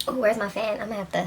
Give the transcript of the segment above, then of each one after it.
Oh, where's my fan? I'm gonna have to.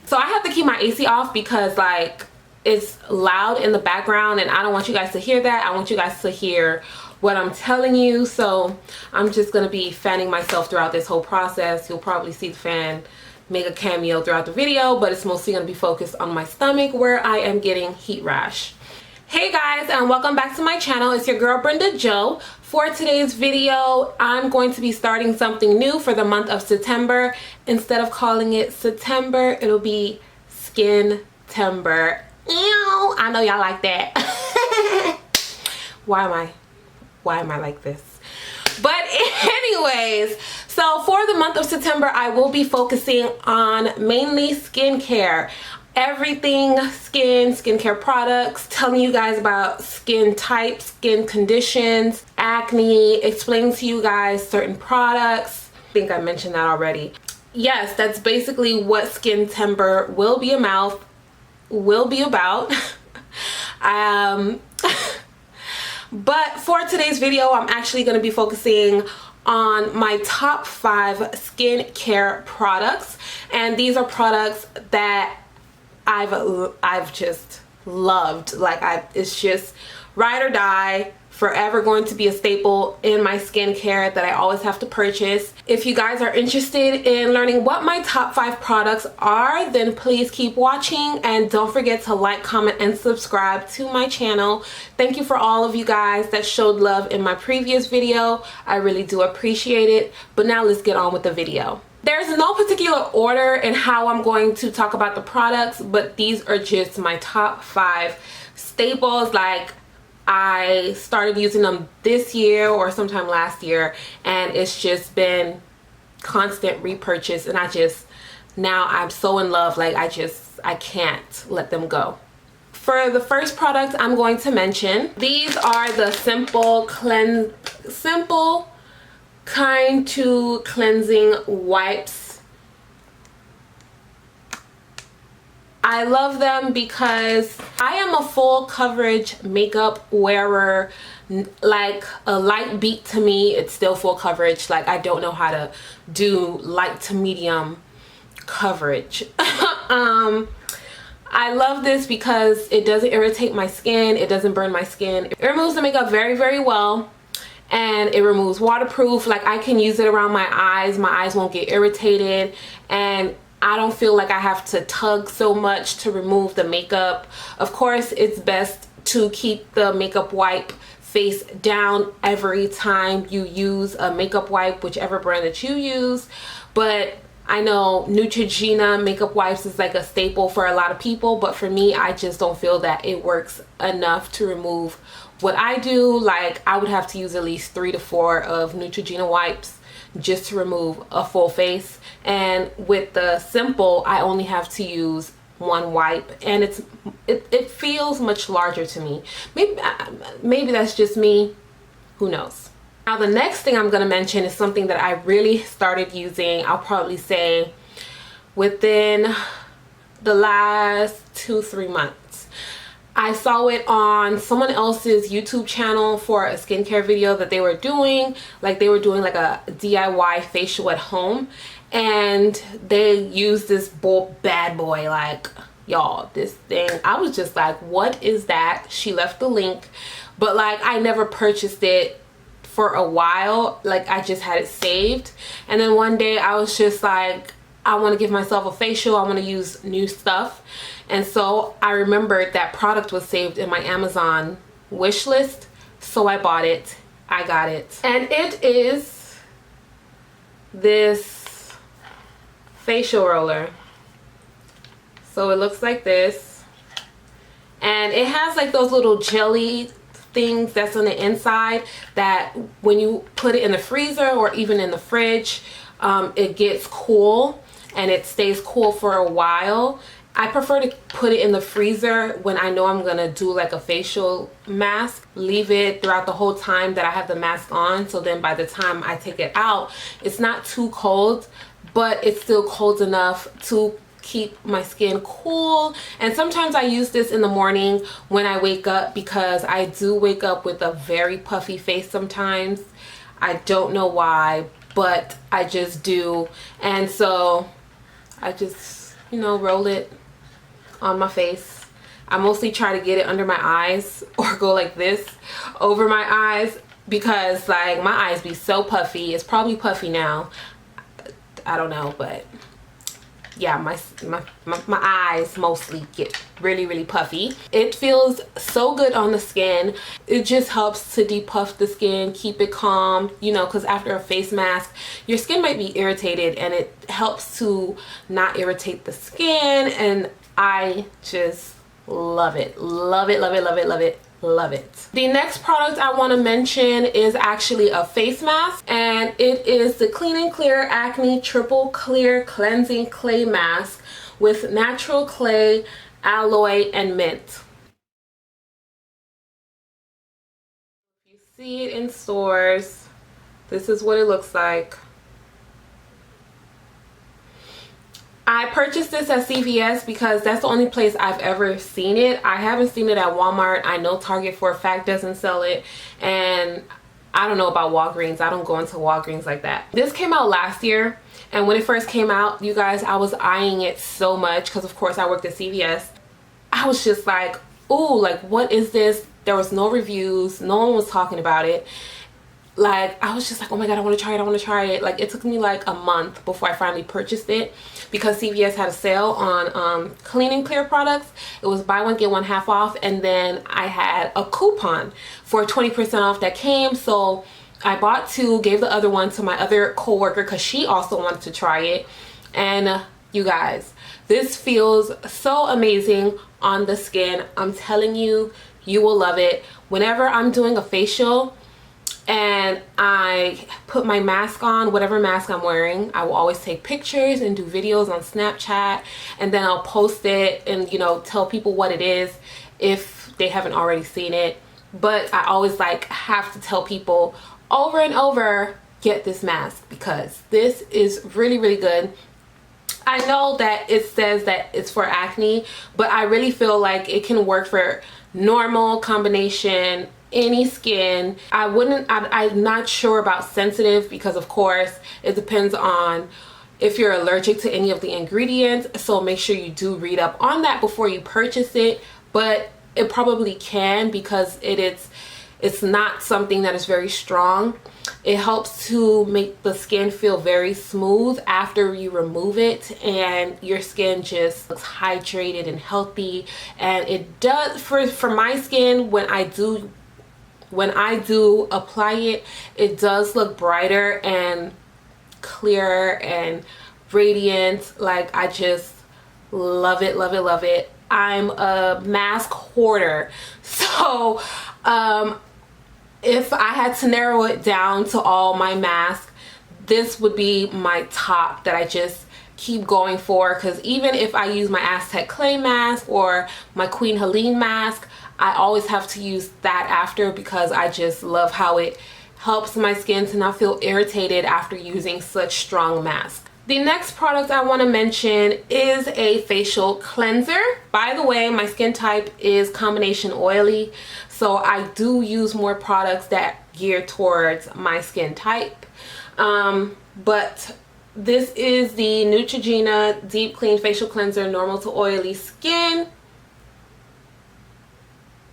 So I have to keep my AC off because like it's loud in the background and I don't want you guys to hear that. I want you guys to hear what I'm telling you. So I'm just gonna be fanning myself throughout this whole process. You'll probably see the fan make a cameo throughout the video, but it's mostly gonna be focused on my stomach where I am getting heat rash. Hey guys, and welcome back to my channel. It's your girl Brenda Jo. For today's video, I'm going to be starting something new for the month of September. Instead of calling it September, it'll be Skin-tember. Ew, I know y'all like that. Why am I like this? But anyways, so for the month of September, I will be focusing on mainly skincare. Everything skincare products, telling you guys about skin types, skin conditions, acne, explaining to you guys certain products. I think I mentioned that already. Yes, that's basically what Skin-tember will be about. But for today's video, I'm actually going to be focusing on my top 5 skincare products, and these are products that I've just loved. Like it's just ride or die, forever going to be a staple in my skincare that I always have to purchase. If you guys are interested in learning what my top 5 products are, then please keep watching and don't forget to like, comment, and subscribe to my channel. Thank you for all of you guys that showed love in my previous video. I really do appreciate it. But now let's get on with the video. There's no particular order in how I'm going to talk about the products, but these are just my top 5 staples. Like, I started using them this year or sometime last year, and it's just been constant repurchase, and now I'm so in love. Like, I can't let them go. For the first product I'm going to mention, these are the simple Kind to cleansing wipes. I love them because I am a full coverage makeup wearer. Like, a light beat to me, it's still full coverage. Like, I don't know how to do light to medium coverage. I love this because it doesn't irritate my skin, it doesn't burn my skin. It removes the makeup very, very well. And it removes waterproof. Like, I can use it around my eyes won't get irritated, and I don't feel like I have to tug so much to remove the makeup. Of course, it's best to keep the makeup wipe face down every time you use a makeup wipe, whichever brand that you use. But I know Neutrogena makeup wipes is like a staple for a lot of people, but for me, I just don't feel that it works enough to remove what I do. Like, I would have to use at least 3 to 4 of Neutrogena wipes just to remove a full face. And with the simple, I only have to use 1 wipe, and it feels much larger to me. Maybe that's just me. Who knows? Now, the next thing I'm going to mention is something that I really started using, I'll probably say within the last 2-3 months. I saw it on someone else's YouTube channel for a skincare video that they were doing. Like, they were doing like a DIY facial at home, and they used this bad boy. Like, y'all, this thing, I was just like, what is that? She left the link, but like, I never purchased it for a while. Like, I just had it saved, and then one day I was just like, I want to give myself a facial, I want to use new stuff. And so I remembered that product was saved in my Amazon wish list, so I bought it. I got it, and it is this facial roller. So it looks like this, and it has like those little jelly things that's on the inside that when you put it in the freezer or even in the fridge, it gets cool and it stays cool for a while. I prefer to put it in the freezer when I know I'm gonna do like a facial mask. Leave it throughout the whole time that I have the mask on, so then by the time I take it out, it's not too cold, but it's still cold enough to keep my skin cool. And sometimes I use this in the morning when I wake up, because I do wake up with a very puffy face sometimes. I don't know why, but I just do. And so I just, you know, roll it on my face. I mostly try to get it under my eyes or go like this over my eyes, because like my eyes be so puffy. It's probably puffy now, I don't know, but yeah, my eyes mostly get really puffy. It feels so good on the skin. It just helps to depuff the skin, keep it calm, you know, because after a face mask your skin might be irritated, and it helps to not irritate the skin. And I just love it, love it, love it, love it, love it, love it. The next product I want to mention is actually a face mask, and it is the Clean and Clear Acne Triple Clear Cleansing Clay Mask with natural clay, aloe, and mint. If you see it in stores, this is what it looks like. I purchased this at CVS because that's the only place I've ever seen it. I haven't seen it at Walmart. I know Target for a fact doesn't sell it, and I don't know about Walgreens. I don't go into Walgreens like that. This came out last year, and when it first came out, you guys, I was eyeing it so much because of course I worked at CVS. I was just like, ooh, like what is this? There was no reviews. No one was talking about it. Like, I was just like, oh my god, I want to try it, I want to try it. Like, it took me like a month before I finally purchased it, because CVS had a sale on Clean and Clear products. It was buy one get one half off, and then I had a coupon for 20% off that came. So I bought two, gave the other one to my other coworker because she also wanted to try it. And you guys, this feels so amazing on the skin. I'm telling you, you will love it. Whenever I'm doing a facial and I put my mask on, whatever mask I'm wearing, I will always take pictures and do videos on Snapchat, and then I'll post it and, you know, tell people what it is if they haven't already seen it. But I always like have to tell people over and over, get this mask, because this is really good. I know that it says that it's for acne, but I really feel like it can work for normal, combination, any skin. I'm not sure about sensitive, because of course it depends on if you're allergic to any of the ingredients, so make sure you do read up on that before you purchase it. But it probably can, because it's not something that is very strong. It helps to make the skin feel very smooth after you remove it, and your skin just looks hydrated and healthy. And it does, for my skin, when I do apply it, it does look brighter and clearer and radiant. Like, I just love it, love it, love it. I'm a mask hoarder, so if I had to narrow it down to all my masks, this would be my top that I just keep going for. Because even if I use my Aztec clay mask or my Queen Helene mask, I always have to use that after, because I just love how it helps my skin to not feel irritated after using such strong masks. The next product I want to mention is a facial cleanser. By the way, my skin type is combination oily, so I do use more products that gear towards my skin type. But this is the Neutrogena Deep Clean Facial Cleanser, normal to oily skin.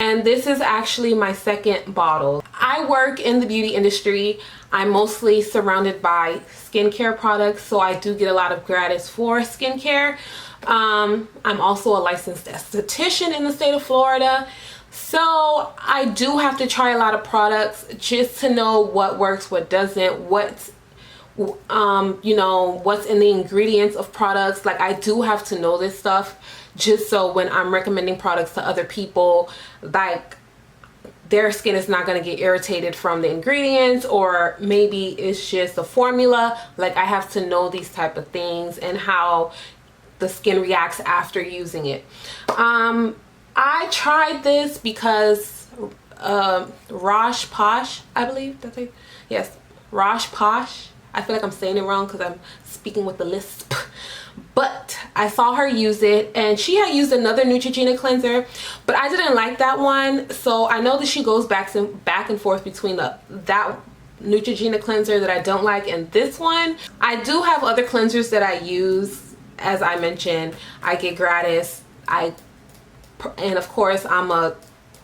And this is actually my second bottle. I work in the beauty industry. I'm mostly surrounded by skincare products, so I do get a lot of gratis for skincare. I'm also a licensed esthetician in the state of Florida, so I do have to try a lot of products just to know what works, what doesn't, what's you know, what's in the ingredients of products. Like, I do have to know this stuff, just so when I'm recommending products to other people, like, their skin is not going to get irritated from the ingredients, or maybe it's just a formula. Like, I have to know these type of things and how the skin reacts after using it. I tried this because Rosh Posh, I believe that's it. Yes, Rosh Posh. I feel like I'm saying it wrong because I'm speaking with the lisp. but I saw her use it, and she had used another Neutrogena cleanser, but I didn't like that one. So I know that she goes back and forth between that Neutrogena cleanser that I don't like and this one. I do have other cleansers that I use. As I mentioned, I get gratis. And of course, I'm a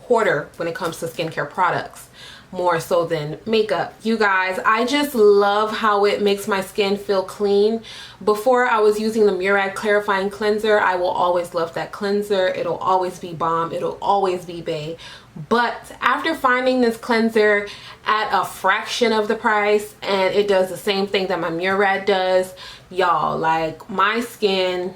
hoarder when it comes to skincare products, more so than makeup. You guys, I just love how it makes my skin feel clean. Before I was using the Murad clarifying cleanser, I will always love that cleanser. It'll always be bomb, it'll always be bae. But after finding this cleanser at a fraction of the price, and it does the same thing that my Murad does, y'all, like, my skin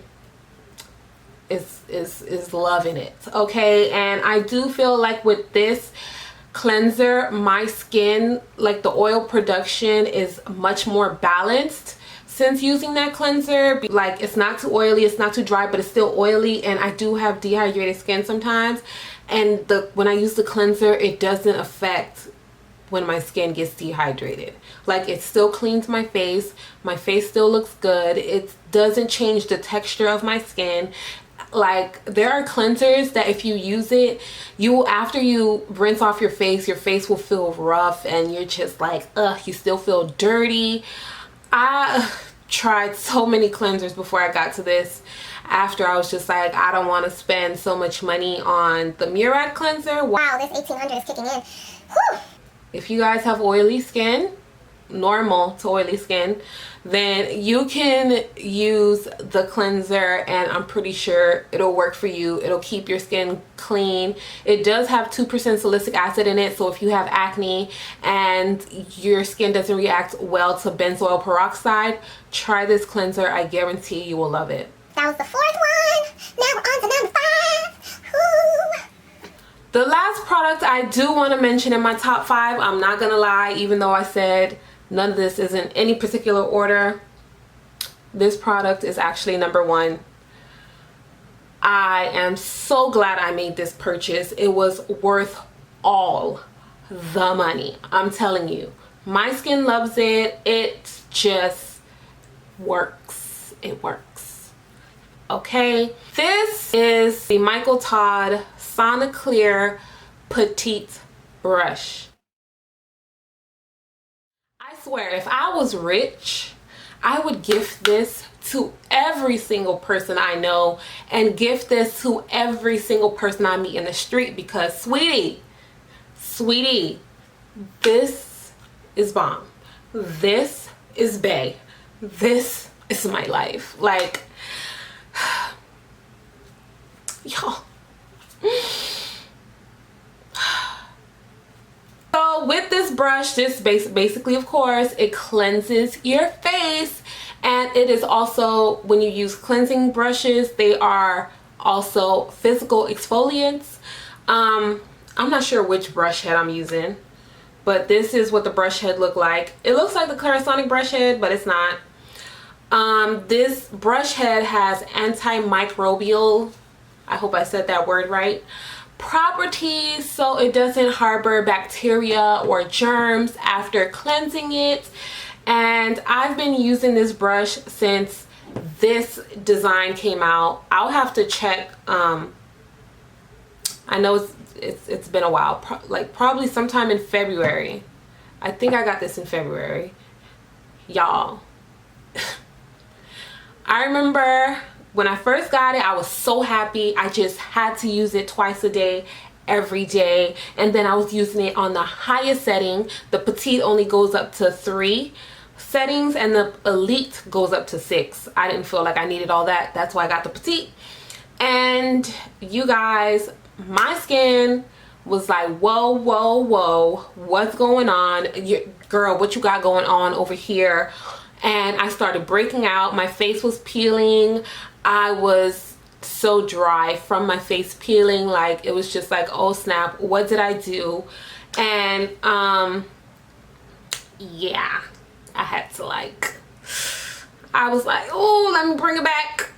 is loving it, okay? And I do feel like with this cleanser, my skin, like, the oil production is much more balanced since using that cleanser. Like, it's not too oily, it's not too dry, but it's still oily, and I do have dehydrated skin sometimes, and when I use the cleanser, it doesn't affect when my skin gets dehydrated. Like, it still cleans my face still looks good, it doesn't change the texture of my skin. Like, there are cleansers that if you use it, after you rinse off your face will feel rough, and you're just like, ugh, you still feel dirty. I tried so many cleansers before I got to this. After, I was just like, I don't want to spend so much money on the Murad cleanser. Wow, this 1800 is kicking in. Whew. If you guys have oily skin, normal to oily skin, then you can use the cleanser, and I'm pretty sure it'll work for you. It'll keep your skin clean. It does have 2% salicylic acid in it, so if you have acne and your skin doesn't react well to benzoyl peroxide, try this cleanser. I guarantee you will love it. That was the 4th one. Now we're on to number 5. Woo. The last product I do want to mention in my top 5, I'm not gonna lie, even though I said none of this is in any particular order, this product is actually number 1. I am so glad I made this purchase. It was worth all the money. I'm telling you, my skin loves it. It just works. It works. Okay, this is the Michael Todd Soniclear Petite brush. I swear, if I was rich, I would gift this to every single person I know, and gift this to every single person I meet in the street, because sweetie, this is bomb. This is bae. This is my life. Like, y'all. So with this brush, this basically, of course, it cleanses your face, and it is also, when you use cleansing brushes, they are also physical exfoliants. I'm not sure which brush head I'm using, but this is what the brush head look like. It looks like the Clarisonic brush head, but it's not. This brush head has antimicrobial, I hope I said that word right, properties, so it doesn't harbor bacteria or germs after cleansing it. And I've been using this brush since this design came out. I'll have to check. I know it's been a while, like probably sometime in February. I think I got this in February, y'all. I remember when I first got it, I was so happy. I just had to use it twice a day, every day. And then I was using it on the highest setting. The Petite only goes up to 3 settings, and the Elite goes up to 6. I didn't feel like I needed all that. That's why I got the Petite. And you guys, my skin was like, whoa, whoa, whoa, what's going on? Girl, what you got going on over here? And I started breaking out. My face was peeling. I was so dry from my face peeling. Like, it was just like, oh snap, what did I do? And yeah, I had to, like, I was like, oh, let me bring it back,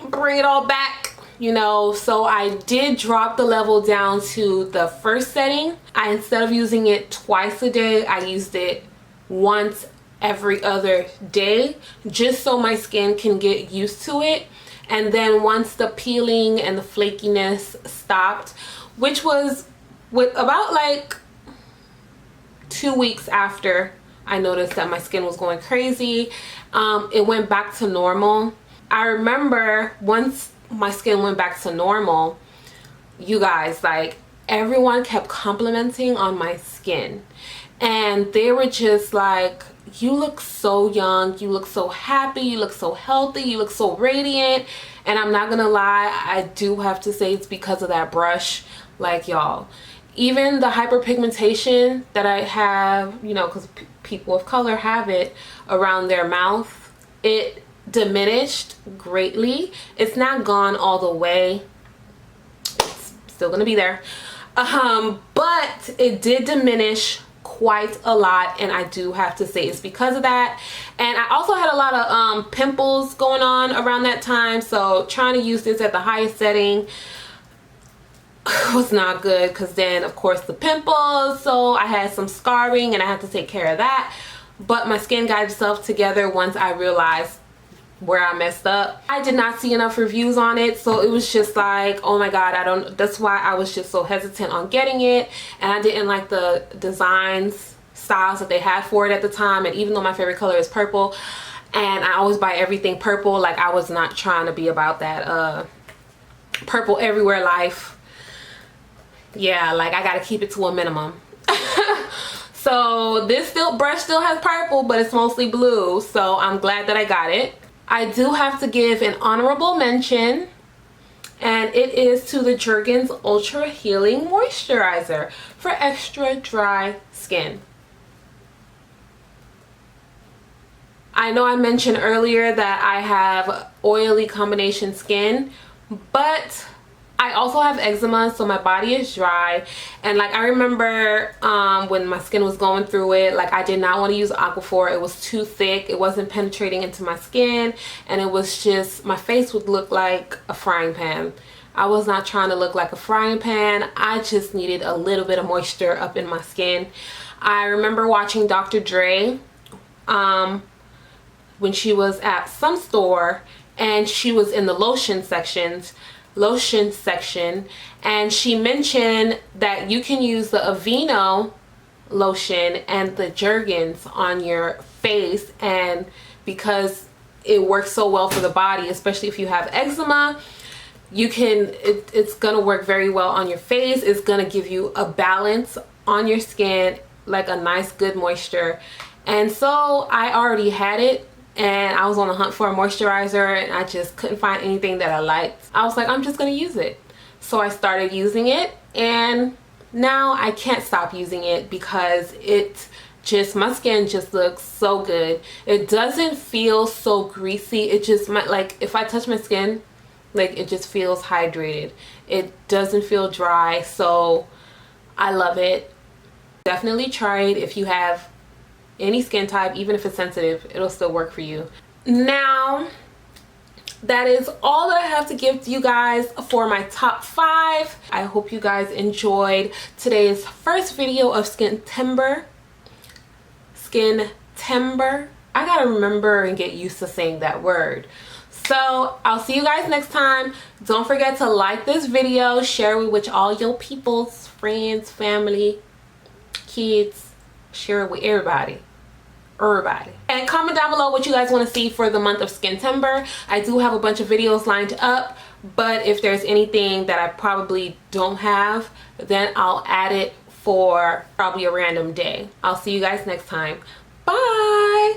bring it all back, you know. So I did drop the level down to the first setting. Instead of using it twice a day, I used it once every other day, just so my skin can get used to it. And then once the peeling and the flakiness stopped, which was with about like 2 weeks after I noticed that my skin was going crazy, it went back to normal. I remember once my skin went back to normal, you guys, like, everyone kept complimenting on my skin, and they were just like, you look so young, you look so happy, you look so healthy, you look so radiant. And I'm not gonna lie, I do have to say it's because of that brush. Like, y'all, even the hyperpigmentation that I have, you know, because people of color have it around their mouth, it diminished greatly. It's not gone all the way, it's still gonna be there, but it did diminish quite a lot, and I do have to say it's because of that. And I also had a lot of pimples going on around that time, so trying to use this at the highest setting was not good, because then of course the pimples, so I had some scarring and I had to take care of that. But my skin got itself together once I realized where I messed up. I did not see enough reviews on it, so it was just like, oh my god, that's why I was just so hesitant on getting it. And I didn't like the designs, styles that they had for it at the time. And even though my favorite color is purple, and I always buy everything purple, like, I was not trying to be about that purple everywhere life. Yeah, like, I gotta keep it to a minimum. So this brush still has purple, but it's mostly blue, so I'm glad that I got it. I do have to give an honorable mention, and it is to the Jergens Ultra Healing Moisturizer for extra dry skin. I know I mentioned earlier that I have oily combination skin, but I also have eczema, so my body is dry. And like, I remember when my skin was going through it, like, I did not want to use Aquaphor. It was too thick, it wasn't penetrating into my skin, and it was just, my face would look like a frying pan. I was not trying to look like a frying pan. I just needed a little bit of moisture up in my skin. I remember watching Dr. Dre when she was at some store, and she was in the lotion section, and she mentioned that you can use the Aveeno lotion and the Jergens on your face, and because it works so well for the body, especially if you have eczema, you can, it's gonna work very well on your face. It's gonna give you a balance on your skin, like a nice good moisture. And so I already had it, and I was on the hunt for a moisturizer, and I just couldn't find anything that I liked. I was like, I'm just gonna use it. So I started using it, and now I can't stop using it because my skin just looks so good. It doesn't feel so greasy. It just, like, if I touch my skin, like, it just feels hydrated. It doesn't feel dry, so I love it. Definitely try it if you have any skin type, even if it's sensitive, it'll still work for you. Now, that is all that I have to give to you guys for my top 5. I hope you guys enjoyed today's first video of Skin-tember. Skin-tember. I gotta remember and get used to saying that word. So I'll see you guys next time. Don't forget to like this video, share it with all your peoples, friends, family, kids, share it with everybody. And comment down below what you guys want to see for the month of Skin-tember. I do have a bunch of videos lined up, but if there's anything that I probably don't have, then I'll add it for probably a random day. I'll see you guys next time. Bye.